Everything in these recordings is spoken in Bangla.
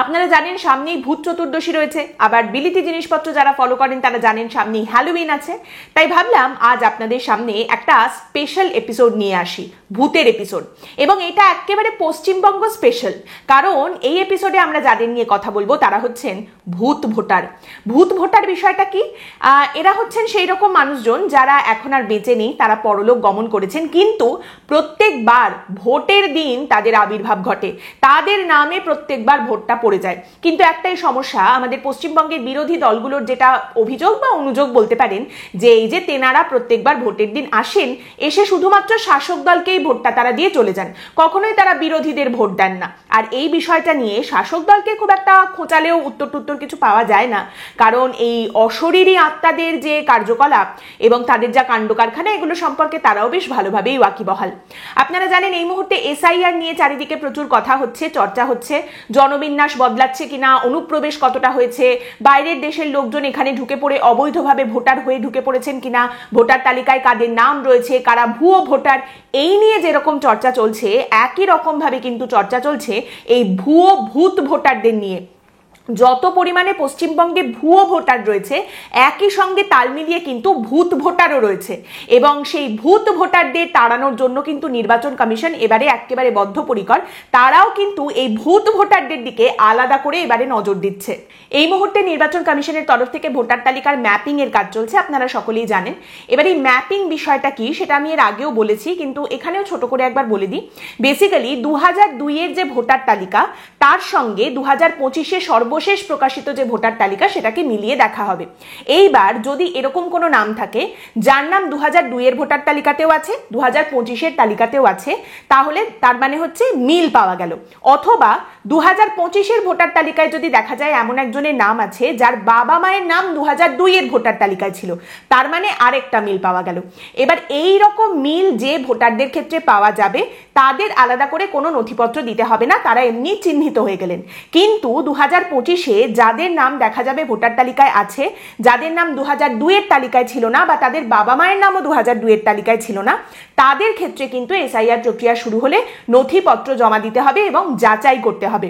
আপনারা জানেন সামনেই ভূত চতুর্দশী রয়েছে, আবার বিলিতি জিনিসপত্র যারা ফলো করেন তারা জানেন সামনেই হ্যালোউইন আছে। তাই ভাবলাম আজ আপনাদের সামনে একটা স্পেশাল এপিসোড নিয়ে আসি, ভূতের এপিসোড, এবং এটা একেবারে পশ্চিমবঙ্গ স্পেশাল। কারণ এই এপিসোডে আমরা যাদের নিয়ে কথা বলবো তারা হচ্ছেন ভূত ভোটার। ভূত ভোটার বিষয়টা কি? এরা হচ্ছেন সেই রকম মানুষজন যারা এখন আর বেঁচে নেই, তারা পরলোক গমন করেছেন, কিন্তু প্রত্যেকবার ভোটের দিন তাদের আবির্ভাব ঘটে, তাদের নামে প্রত্যেকবার ভোটটা পড়ে যায়। কিন্তু একটাই সমস্যা, আমাদের পশ্চিমবঙ্গের বিরোধী দলগুলোর যেটা অভিযোগ বা অনুযোগ বলতে পারেন, যে এই যে তেনারা প্রত্যেকবার ভোটের দিন আসেন, এসে শুধুমাত্র শাসক দলকেই ভোটটা তারা দিয়ে চলে যান, কখনোই তারা বিরোধীদের ভোট দেন না। আর এই বিষয়টা নিয়ে শাসক দলকে খুব একটা খোঁচালেও উত্তর কিছু পাওয়া যায় না, কারণ এই অশরীরী আত্মাদের যে কার্যকলাপ এবং তাদের যা কাণ্ড কারখানা, এগুলো সম্পর্কে তারাও বেশ ভালোভাবেই ওয়াকিবহাল। আপনারা জানেন এই মুহূর্তে এসআইআর নিয়ে চারিদিকে প্রচুর কথা হচ্ছে, চর্চা হচ্ছে, জনবিন্যাস বদলাচ্ছে কিনা, অনুপ্রবেশ কতটা হয়েছে, বাইরের দেশের লোকজন এখানে ঢুকে পড়ে অবৈধভাবে ভোটার হয়ে ঢুকে পড়েছেন কিনা, ভোটার তালিকায় কাদের নাম রয়েছে, কারা ভুয়ো ভোটার, এই নিয়ে যেরকম চর্চা চলছে একই রকম ভাবে কিন্তু চর্চা চলছে এই ভুয়ো ভূত ভোটারদের নিয়ে। যত পরিমাণে পশ্চিমবঙ্গে ভুয়ো ভোটার রয়েছে, একই সঙ্গে তাল মিলিয়ে কিন্তু ভূত ভোটারও রয়েছে, এবং সেই ভূত ভোটারদের তাড়ানোর জন্য কিন্তু নির্বাচন কমিশন এবারে একেবারে বদ্ধপরিকর। তারাও কিন্তু এই ভূত ভোটারদের দিকে আলাদা করে এবারে নজর দিচ্ছে। এই মুহূর্তে নির্বাচন কমিশনের তরফ থেকে ভোটার তালিকার ম্যাপিং এর কাজ চলছে, আপনারা সকলেই জানেন। এবার এই ম্যাপিং বিষয়টা কি সেটা আমি এর আগেও বলেছি, কিন্তু এখানেও ছোট করে একবার বলে দিই। বেসিক্যালি 2002 এর যে ভোটার তালিকা, তার সঙ্গে 2025-এ সর্বশেষ প্রকাশিত যে ভোটার তালিকা, সেটাকে মিলিয়ে দেখা হবে। এইবার যদি এরকম কোনো নাম থাকে যার নাম 2002 এর ভোটার তালিকাতেও আছে, 2025-এর তালিকাতেও আছে, তাহলে তার মানে হচ্ছে মিল পাওয়া গেল। অথবা 2025-এর ভোটার তালিকায় যদি দেখা যায় এমন একজনের নাম আছে যার বাবা মায়ের নাম 2002 এর ভোটার তালিকায় ছিল, তার মানে আরেকটা মিল পাওয়া গেল। এবার এই রকম মিল যে ভোটারদের ক্ষেত্রে পাওয়া যাবে, তাদের আলাদা করে কোনো নথিপত্র দিতে হবে না, তারা এমনি চিহ্নিত হয়ে গেলেন। কিন্তু 2025-এ যাদের নাম দেখা যাবে ভোটার তালিকায় আছে, যাদের নাম 2002 এর তালিকায় ছিল না, বা তাদের বাবা মায়ের নামও 2002 এর তালিকায় ছিল না, তাদের ক্ষেত্রে কিন্তু এসআইআর প্রক্রিয়া শুরু হলে নথিপত্র জমা দিতে হবে এবং যাচাই করতে হবে।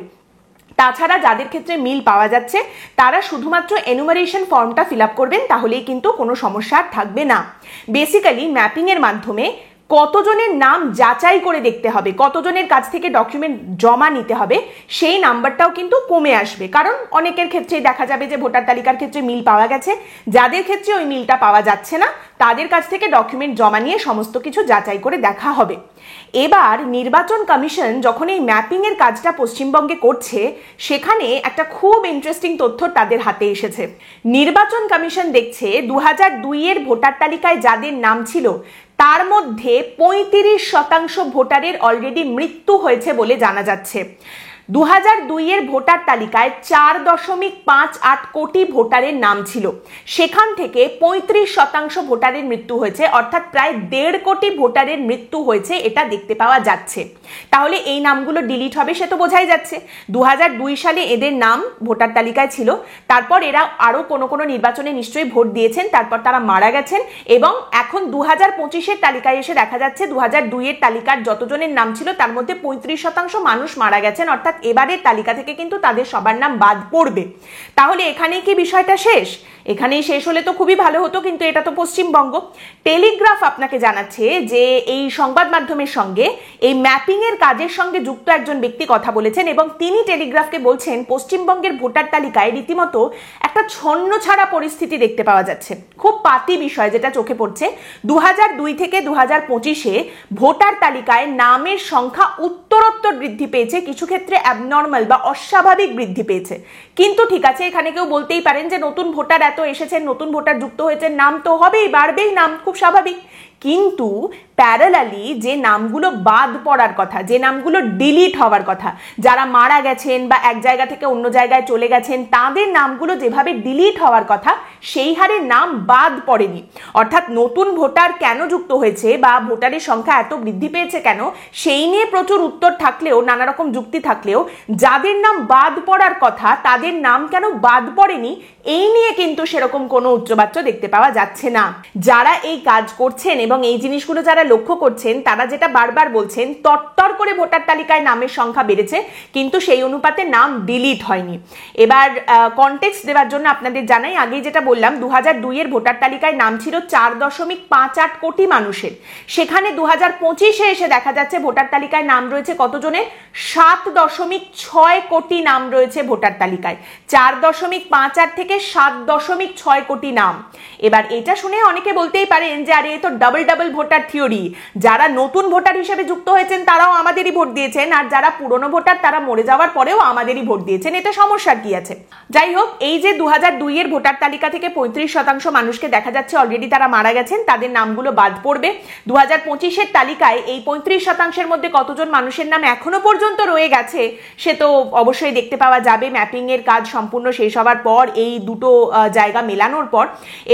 তাছাড়া যাদের ক্ষেত্রে মিল পাওয়া যাচ্ছে তারা শুধুমাত্র এনুমারেশন ফর্মটা ফিল আপ করবেন, তাহলেই কিন্তু কোনো সমস্যা থাকবে না। বেসিক্যালি ম্যাপিং এর মাধ্যমে কতজনের নাম যাচাই করে দেখতে হবে, কতজনের কাছ থেকে ডকুমেন্ট জমা নিতে হবে, সেই নাম্বারটাও কিন্তু কমে আসবে। কারণ অনেকের ক্ষেত্রে দেখা যাবে যে ভোটার তালিকার ক্ষেত্রে মিল পাওয়া গেছে, যাদের ক্ষেত্রে ওই মিলটা পাওয়া যাচ্ছে না তাদের কাছ থেকে ডকুমেন্ট জমা নিয়ে সমস্ত কিছু যাচাই করে দেখা হবে। এবার নির্বাচন কমিশন যখন এই ম্যাপিং এর কাজটা পশ্চিমবঙ্গে করছে, সেখানে একটা খুব ইন্টারেস্টিং তথ্য তাদের হাতে এসেছে। নির্বাচন কমিশন দেখছে 2002 এর ভোটার তালিকায় যাদের নাম ছিল তার মধ্যে 35% ভোটারের অলরেডি মৃত্যু হয়েছে বলে জানা যাচ্ছে। 2002 এর ভোটার তালিকায় 4.58 কোটি ভোটারের নাম ছিল, সেখান থেকে 35% ভোটারের মৃত্যু হয়েছে, অর্থাৎ প্রায় 1.5 কোটি ভোটারের মৃত্যু হয়েছে, এটা দেখতে পাওয়া যাচ্ছে। তাহলে এই নামগুলো ডিলিট হবে সে তো বোঝাই যাচ্ছে। 2002 সালে এদের নাম ভোটার তালিকায় ছিল, তারপর এরা আরো কোনো নির্বাচনে নিশ্চয়ই ভোট দিয়েছেন, তারপর তারা মারা গেছেন, এবং এখন 2025-এর তালিকায় এসে দেখা যাচ্ছে 2002 এর তালিকার যতজনের নাম ছিল তার মধ্যে 35% মানুষ মারা গেছেন, অর্থাৎ এবারের তালিকা থেকে কিন্তু তাদের সবার নাম বাদ পড়বে। তাহলে এখানেই কি বিষয়টা শেষ? এখানেই শেষ হলে তো খুবই ভালো হতো, কিন্তু এটা তো পশ্চিমবঙ্গ। টেলিগ্রাফ আপনাকে জানাচ্ছে যে এই সংবাদ মাধ্যমের সঙ্গে এই ম্যাপিং এর কাজের সঙ্গে যুক্ত একজন ব্যক্তি কথা বলেছেন, এবং তিনি টেলিগ্রাফকে বলছেন পশ্চিমবঙ্গের ভোটার তালিকায় রীতিমতো একটা ছন্ন ছাড়া পরিস্থিতি দেখতে পাওয়া যাচ্ছে। খুব পাতি বিষয় যেটা চোখে পড়ছে, 2002 থেকে 2025-এ ভোটার তালিকায় নামের সংখ্যা উত্তরোত্তর বৃদ্ধি পেয়েছে, কিছু ক্ষেত্রে অ্যাবনর্মাল বা অস্বাভাবিক বৃদ্ধি পেয়েছে। কিন্তু ঠিক আছে, এখানে কেউ বলতেই পারেন যে নতুন ভোটার এত এসেছেন, নতুন ভোটার যুক্ত হয়েছে, নাম তো হবেই, বাড়বেই নাম, খুব স্বাভাবিক। কিন্তু প্যারালালি যে নামগুলো বাদ পড়ার কথা, যে নামগুলো ডিলিট হওয়ার কথা, যারা মারা গেছেন বা এক জায়গা থেকে অন্য জায়গায় চলে গেছেন, তাদের নামগুলো যেভাবে ডিলিট হওয়ার কথা সেই হারে নাম বাদ পড়েনি। অর্থাৎ নতুন ভোটার কেন যুক্ত হয়েছে বা ভোটারের সংখ্যা এত বৃদ্ধি পেয়েছে কেন, সেই নিয়ে প্রচুর উত্তর থাকলেও, নানা রকম যুক্তি থাকলেও, যাদের নাম বাদ পড়ার কথা তাদের নাম কেন বাদ পড়েনি এই নিয়ে কিন্তু সেরকম কোনো উচ্চবাচ্য দেখতে পাওয়া যাচ্ছে না। যারা এই কাজ করছেন এবং এই জিনিসগুলো যারা লক্ষ্য করছেন তারা যেটা বারবার বলছেন, তরতর করে ভোটার তালিকায় নামের সংখ্যা বেড়েছে কিন্তু সেই অনুপাতে নাম ডিলিট হয়নি। এবার কনটেক্সট দেওয়ার জন্য আপনাদের জানাই, আগেই যেটা বললাম 2002 ভোটার তালিকায় নাম ছিল 4.58 কোটি মানুষের, সেখানে 2025 এসে দেখা যাচ্ছে ভোটার তালিকায় নাম রয়েছে কতজনের? 7.6 কোটি নাম রয়েছে ভোটার তালিকায়। 4.58 থেকে 7.6 কোটি নাম। এবার এটা শুনে অনেকে বলতেই পারেন যে আরে এ তো ডাবল ভোটার থিওরি, যারা নতুন ভোটার হিসেবে যুক্ত হয়েছেন তারাও আমাদেরই ভোট দিয়েছেন, আর যারা পুরনো ভোটার তারা মরে যাওয়ার পরেও আমাদেরই ভোট দিয়েছেন, এতে সমস্যার কি আছে? যাই হোক, এই যে 2002 ভোটার তালিকা থেকে 35% মানুষকে দেখা যাচ্ছে অলরেডি তারা মারা গেছেন, তাদের নামগুলো বাদ পড়বে। 2025 তালিকায় এই 35% মধ্যে কতজন মানুষের নাম এখনো পর্যন্ত রয়ে গেছে সে তো অবশ্যই দেখতে পাওয়া যাবে ম্যাপিং এর কাজ সম্পূর্ণ শেষ হওয়ার পর, এই দুটো জায়গা মেলানোর পর।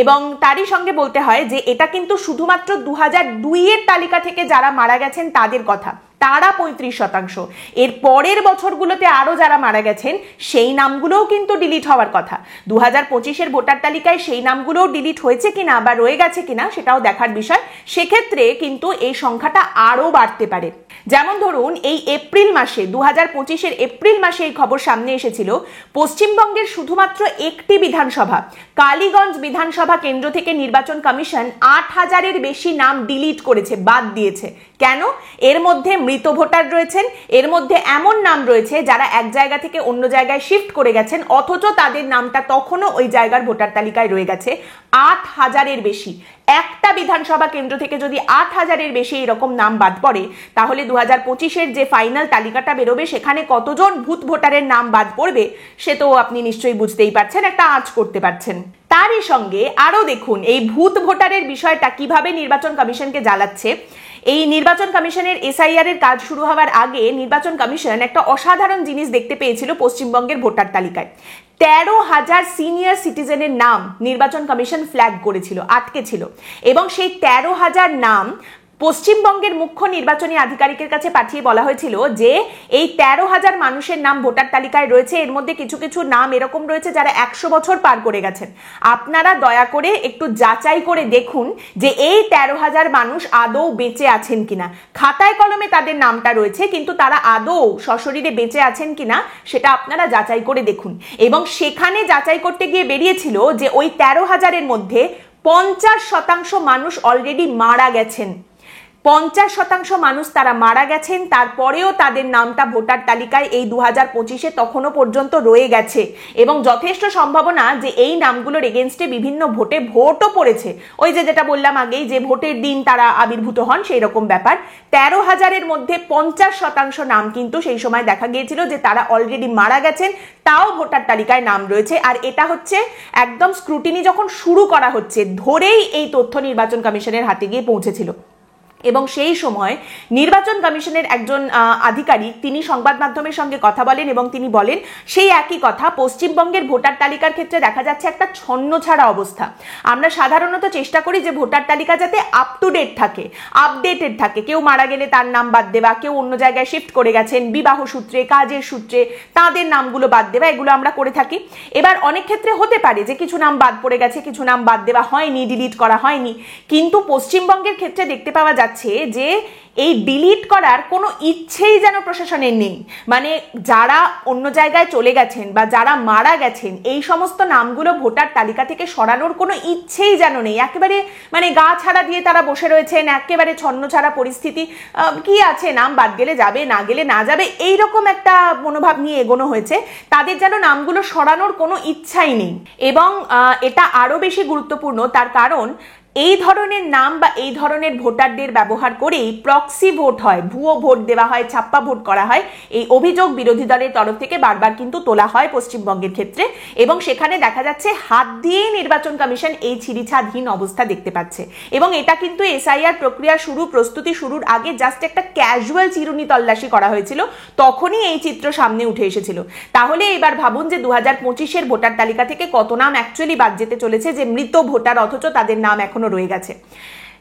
এবং তারই সঙ্গে বলতে হয় যে এটা কিন্তু শুধুমাত্র 2002 তালিকা থেকে যারা মারা গেছেন তাদের কথা, তারা 35%। এর পরের বছরগুলোতে আরো যারা মারা গেছেন সেই নামগুলোও কিন্তু ডিলিট হওয়ার কথা। 2025 ভোটার তালিকায় সেই নামগুলোও ডিলিট হয়েছে কিনা বা রয়ে গেছে কিনা সেটাও দেখার বিষয়। সেক্ষেত্রে কিন্তু এই সংখ্যাটা আরো বাড়তে পারে। যেমন ধরুন এই এপ্রিল মাসে 2025 এপ্রিল মাসে এই খবর সামনে এসেছিল, পশ্চিমবঙ্গের শুধুমাত্র একটি বিধানসভা কালীগঞ্জ বিধানসভা কেন্দ্র থেকে নির্বাচন কমিশন 8000-এর বেশি নাম ডিলিট করেছে, বাদ দিয়েছে। কেন? এর মধ্যে মৃত ভোটার রয়েছেন, এর মধ্যে এমন নাম রয়েছে যারা এক জায়গা থেকে অন্য জায়গায় শিফট করে গেছেন অথচ তাদের নামটা তখনও ওই জায়গার ভোটার তালিকায় রয়ে গেছে। 8000-এর বেশি, একটা বিধানসভা কেন্দ্র থেকে যদি 8000-এর বেশি এরকম নাম বাদ পড়ে তাহলে 2025 যে ফাইনাল তালিকাটা বেরোবে সেখানে কতজন ভূত ভোটারের নাম বাদ পড়বে সে তো আপনি নিশ্চয়ই বুঝতেই পারছেন, একটা আঁচ করতে পারছেন। তারই সঙ্গে আরো দেখুন এই ভূত ভোটারের বিষয়টা কিভাবে নির্বাচন কমিশনকে জ্বালাচ্ছে। এই নির্বাচন কমিশনের এসআইআর এর কাজ শুরু হওয়ার আগে নির্বাচন কমিশন একটা অসাধারণ জিনিস দেখতে পেয়েছিল পশ্চিমবঙ্গের ভোটার তালিকায়। 13,000 সিনিয়র সিটিজেনের নাম নির্বাচন কমিশন ফ্ল্যাগ করেছিল, আটকে ছিল, এবং সেই 13,000 নাম পশ্চিমবঙ্গের মুখ্য নির্বাচনী আধিকারিকের কাছে পাঠিয়ে বলা হয়েছিল যে এই 13,000 মানুষের নাম ভোটার তালিকায় রয়েছে, এর মধ্যে কিছু কিছু নাম এরকম রয়েছে যারা 100 বছর পার করে গেছেন, আপনারা দয়া করে একটু যাচাই করে দেখুন যে এই 13,000 মানুষ আদৌ বেঁচে আছেন কিনা। খাতায় কলমে তাদের নামটা রয়েছে কিন্তু তারা আদৌ সশরীরে বেঁচে আছেন কিনা সেটা আপনারা যাচাই করে দেখুন। এবং সেখানে যাচাই করতে গিয়ে বেরিয়েছিল যে ওই 13,000-এর মধ্যে 50% মানুষ অলরেডি মারা গেছেন। 50% মানুষ তারা মারা গেছেন, তারপরেও তাদের নামটা ভোটার তালিকায় এই 2025 তখনও পর্যন্ত রয়ে গেছে এবং যথেষ্ট সম্ভাবনা যে এই নামগুলোর এগেনস্টে বিভিন্ন ভোটও পড়েছে। ওই যেটা বললাম আগেই যে ভোটের দিন তারা আবির্ভূত হন সেই রকম ব্যাপার। 13,000-এর মধ্যে 50% নাম কিন্তু সেই সময় দেখা গিয়েছিল যে তারা অলরেডি মারা গেছেন, তাও ভোটার তালিকায় নাম রয়েছে। আর এটা হচ্ছে একদম স্ক্রুটিনি যখন শুরু করা হচ্ছে ধরেই এই তথ্য নির্বাচন কমিশনের হাতে গিয়ে পৌঁছেছিল। এবং সেই সময় নির্বাচন কমিশনের একজন আধিকারিক তিনি সংবাদ মাধ্যমের সঙ্গে কথা বলেন এবং তিনি বলেন সেই একই কথা, পশ্চিমবঙ্গের ভোটার তালিকার ক্ষেত্রে দেখা যাচ্ছে একটা ছন্নছাড়া অবস্থা। আমরা সাধারণত চেষ্টা করি যে ভোটার তালিকা যাতে আপ টু ডেট থাকে, আপডেটেড থাকে, কেউ মারা গেলে তার নাম বাদ দেওয়া, কেউ অন্য জায়গায় শিফট করে গেছেন বিবাহ সূত্রে, কাজের সূত্রে, তাদের নামগুলো বাদ দেওয়া, এগুলো আমরা করে থাকি। এবার অনেক ক্ষেত্রে হতে পারে যে কিছু নাম বাদ পড়ে গেছে, কিছু নাম বাদ দেওয়া হয়নি, ডিলিট করা হয়নি, কিন্তু পশ্চিমবঙ্গের ক্ষেত্রে দেখতে পাওয়া যাচ্ছে যে এই ডিলিট করার কোনো ইচ্ছেই যেন প্রশাসনের নেই। মানে যারা অন্য জায়গায় চলে গেছেন বা যারা মারা গেছেন এই সমস্ত নামগুলো ভোটার তালিকা থেকে সরানোর কোনো ইচ্ছেই যেন নেই। একেবারে মানে গা ছাড়া দিয়ে তারা বসে রয়েছেন, একেবারে ছন্নছাড়া পরিস্থিতি, কি আছে নাম বাদ গেলে যাবে, না গেলে না যাবে, এইরকম একটা মনোভাব নিয়ে এগোনো হয়েছে। তাদের যেন নামগুলো সরানোর কোনো ইচ্ছাই নেই। এবং এটা আরো বেশি গুরুত্বপূর্ণ তার কারণ এই ধরনের নাম বা এই ধরনের ভোটারদের ব্যবহার করেই প্রক্সি ভোট হয়, ভুয়ো ভোট দেওয়া হয়, ছাপ্পা ভোট করা হয়। এই অভিযোগ বিরোধী দলের তরফ থেকে বারবার কিন্তু তোলা হয় পশ্চিমবঙ্গের ক্ষেত্রে এবং সেখানে দেখা যাচ্ছে হাত দিয়ে নির্বাচন কমিশন এই ছিঁড়িছাড়হীন অবস্থা দেখতে পাচ্ছে। এবং এটা কিন্তু এসআইআর প্রক্রিয়া প্রস্তুতি শুরুর আগে জাস্ট একটা ক্যাজুয়াল চিরুনি তল্লাশি করা হয়েছিল, তখনই এই চিত্র সামনে উঠে এসেছিল। তাহলে এবার ভাবুন যে 2025 ভোটার তালিকা থেকে কত নাম অ্যাকচুয়ালি বাদ যেতে চলেছে, যে মৃত ভোটার অথচ তাদের নাম এখন রয়ে গেছে।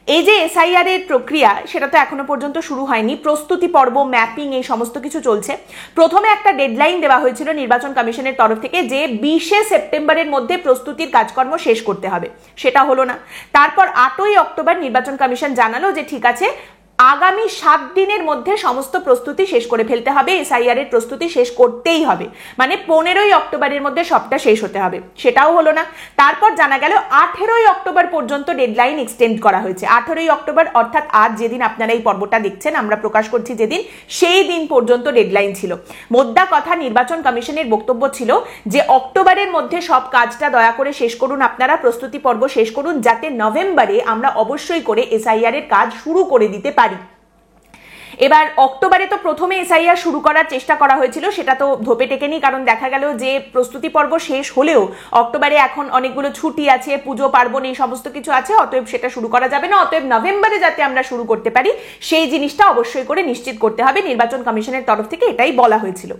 এই যে এসআইআর এর প্রক্রিয়া সেটা তো এখনো পর্যন্ত শুরু হয়নি, প্রস্তুতি পর্ব, ম্যাপিং, এই সমস্ত কিছু চলছে। প্রথমে একটা ডেডলাইন দেওয়া হয়েছিল নির্বাচন কমিশনের তরফ থেকে যে 20শে সেপ্টেম্বরের মধ্যে প্রস্তুতির কাজকর্ম শেষ করতে হবে, সেটা হলো না। তারপর 8ই অক্টোবর নির্বাচন কমিশন জানালো যে ঠিক আছে, আগামী 7 দিনের মধ্যে সমস্ত প্রস্তুতি শেষ করে ফেলতে হবে, এসআইআর এর প্রস্তুতি শেষ করতেই হবে, মানে 15ই অক্টোবরের মধ্যে সবটা শেষ হতে হবে। সেটাও হলো না। তারপর জানা গেল 18ই অক্টোবর পর্যন্ত ডেডলাইন এক্সটেন্ড করা হয়েছে। 18ই অক্টোবর অর্থাৎ আজ যেদিন আপনারা এই পর্বটা দেখছেন, আমরা প্রকাশ করছি যেদিন, সেই দিন পর্যন্ত ডেডলাইন ছিল। মোদ্দা কথা, নির্বাচন কমিশনের বক্তব্য ছিল যে অক্টোবরের মধ্যে সব কাজটা দয়া করে শেষ করুন, আপনারা প্রস্তুতি পর্ব শেষ করুন, যাতে নভেম্বরে আমরা অবশ্যই করে এসআইআর এর কাজ শুরু করে দিতে পারি। এবার অক্টোবরে তো প্রথমে এসআইআর শুরু করার চেষ্টা করা হয়েছিল, সেটা তো ধোপে টেকেনি, কারণ দেখা গেল যে প্রস্তুতি পর্ব শেষ হলেও অক্টোবরে এখন অনেকগুলো ছুটি আছে, পুজো পার্বণ, এই সমস্ত কিছু আছে, অতএব সেটা শুরু করা যাবে না। অতএব নভেম্বরে যাতে আমরা শুরু করতে পারি সেই জিনিসটা অবশ্যই করে নিশ্চিত করতে হবে, নির্বাচন কমিশনের তরফ থেকে এটাই বলা হয়েছিল।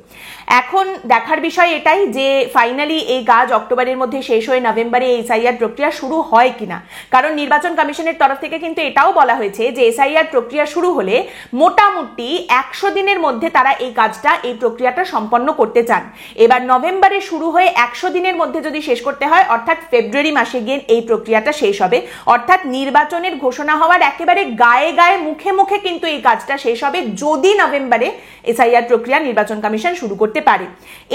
এখন দেখার বিষয় এটাই যে ফাইনালি এই কাজ অক্টোবরের মধ্যে শেষ হয়ে নভেম্বরে এসআইআর প্রক্রিয়া শুরু হয় কিনা, কারণ নির্বাচন কমিশনের তরফ থেকে কিন্তু এটাও বলা হয়েছে যে এসআইআর প্রক্রিয়া শুরু হলে মোটামুটি 100 দিনের মধ্যে তারা এই কাজটা, এই প্রক্রিয়াটা সম্পন্ন করতে চান। এবার নভেম্বরে শুরু হয়ে 100 দিনের মধ্যে যদি শেষ করতে হয়, অর্থাৎ ফেব্রুয়ারি মাসে গিয়ে এই প্রক্রিয়াটা শেষ হবে, অর্থাৎ নির্বাচনের ঘোষণা হওয়ার একেবারে গায়ে গায়ে মুখে মুখে কিন্তু এই কাজটা শেষ হবে, যদি নভেম্বরে এসআইআর প্রক্রিয়া নির্বাচন কমিশন শুরু করতে পারে।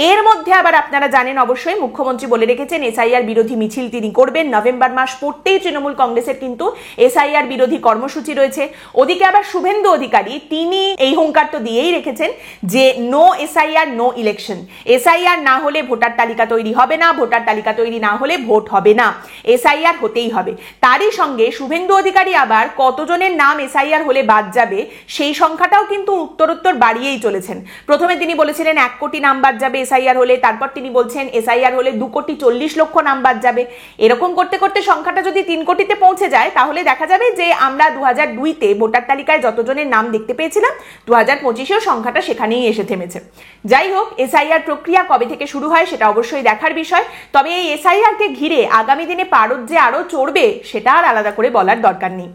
এর মধ্যে আবার আপনারা জানেন অবশ্যই, মুখ্যমন্ত্রী বলে রেখেছেন এসআইআর বিরোধী মিছিল তিনি করবেন। নভেম্বর মাস পড়তেই তৃণমূল কংগ্রেসের কিন্তু এসআইআর বিরোধী কর্মসূচি রয়েছে। ওদিকে আবার শুভেন্দু অধিকারী তিনি এই হুঙ্কার তো দিয়েই রেখেছেন যে no SIR no election, SIR না হলে ভোটার তালিকা তৈরি হবে না, ভোটার তালিকা তৈরি না হলে ভোট হবে না, এসআইআর হতেই হবে। তারই সঙ্গে শুভেন্দু অধিকারী আবার কতজনের নাম এসআইআর হলে বাদ যাবে সেই সংখ্যাটাও কিন্তু উত্তরোত্তর বাড়িয়েই চলেছেন। প্রথমে তিনি বলেছিলেন 1 কোটি নাম বাদ যাবে এসআইআর হলে, তারপর তিনি বলছেন এসআইআর হলে 2,40,00,000 নাম বাদ যাবে। এরকম করতে করতে সংখ্যাটা যদি 3 কোটিতে পৌঁছে যায়, তাহলে দেখা যাবে যে আমরা 2002-তে ভোটার তালিকায় যতজনের নাম দেখতে পেয়েছিলাম, 2025-এও সংখ্যাটা সেখানেই এসে থেমেছে। যাই হোক, এসআইআর প্রক্রিয়া কবে থেকে শুরু হয় সেটা অবশ্যই দেখার বিষয়। তবে এই এসআইআরকে ঘিরে আগামী দিনে পারদ যে আরো চড়বে সেটা আর আলাদা করে বলার দরকার নেই।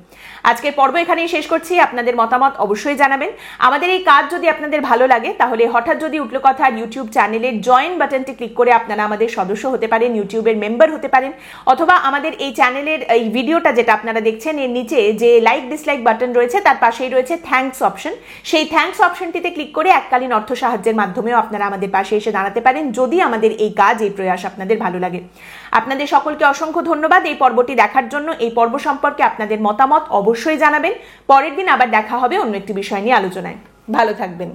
আজকের পর্ব এখানেই শেষ করছি। আপনাদের মতামত অবশ্যই জানাবেন। আমাদের এই কাজ যদি আপনাদের ভালো লাগে, তাহলে হঠাৎ যদি উঠলো কথা ইউটিউব চ্যানেলের জয়েন বাটনটি ক্লিক করে আপনারা আমাদের সদস্য হতে পারেন, ইউটিউবের মেম্বার হতে পারেন, অথবা আমাদের এই চ্যানেলের এই ভিডিওটা যেটা আপনারা দেখছেন এর নিচে যে লাইক ডিসলাইক বাটন রয়েছে তার পাশেই রয়েছে থ্যাঙ্কস অপশন, সেই থ্যাঙ্কস অপশনটিতে ক্লিক করে এককালীন অর্থ সাহায্যের মাধ্যমেও আপনারা আমাদের পাশে এসে দাঁড়াতে পারেন, যদি আমাদের এই কাজ, এই প্রয়াস আপনাদের ভালো লাগে। আপনাদের সকলকে অসংখ্য ধন্যবাদ এই পর্বটি দেখার জন্য। এই পর্ব সম্পর্কে আপনাদের মতামত অবশ্যই জানাবেন। পরের দিন আবার দেখা হবে অন্য একটি বিষয় নিয়ে আলোচনায়। ভালো থাকবেন।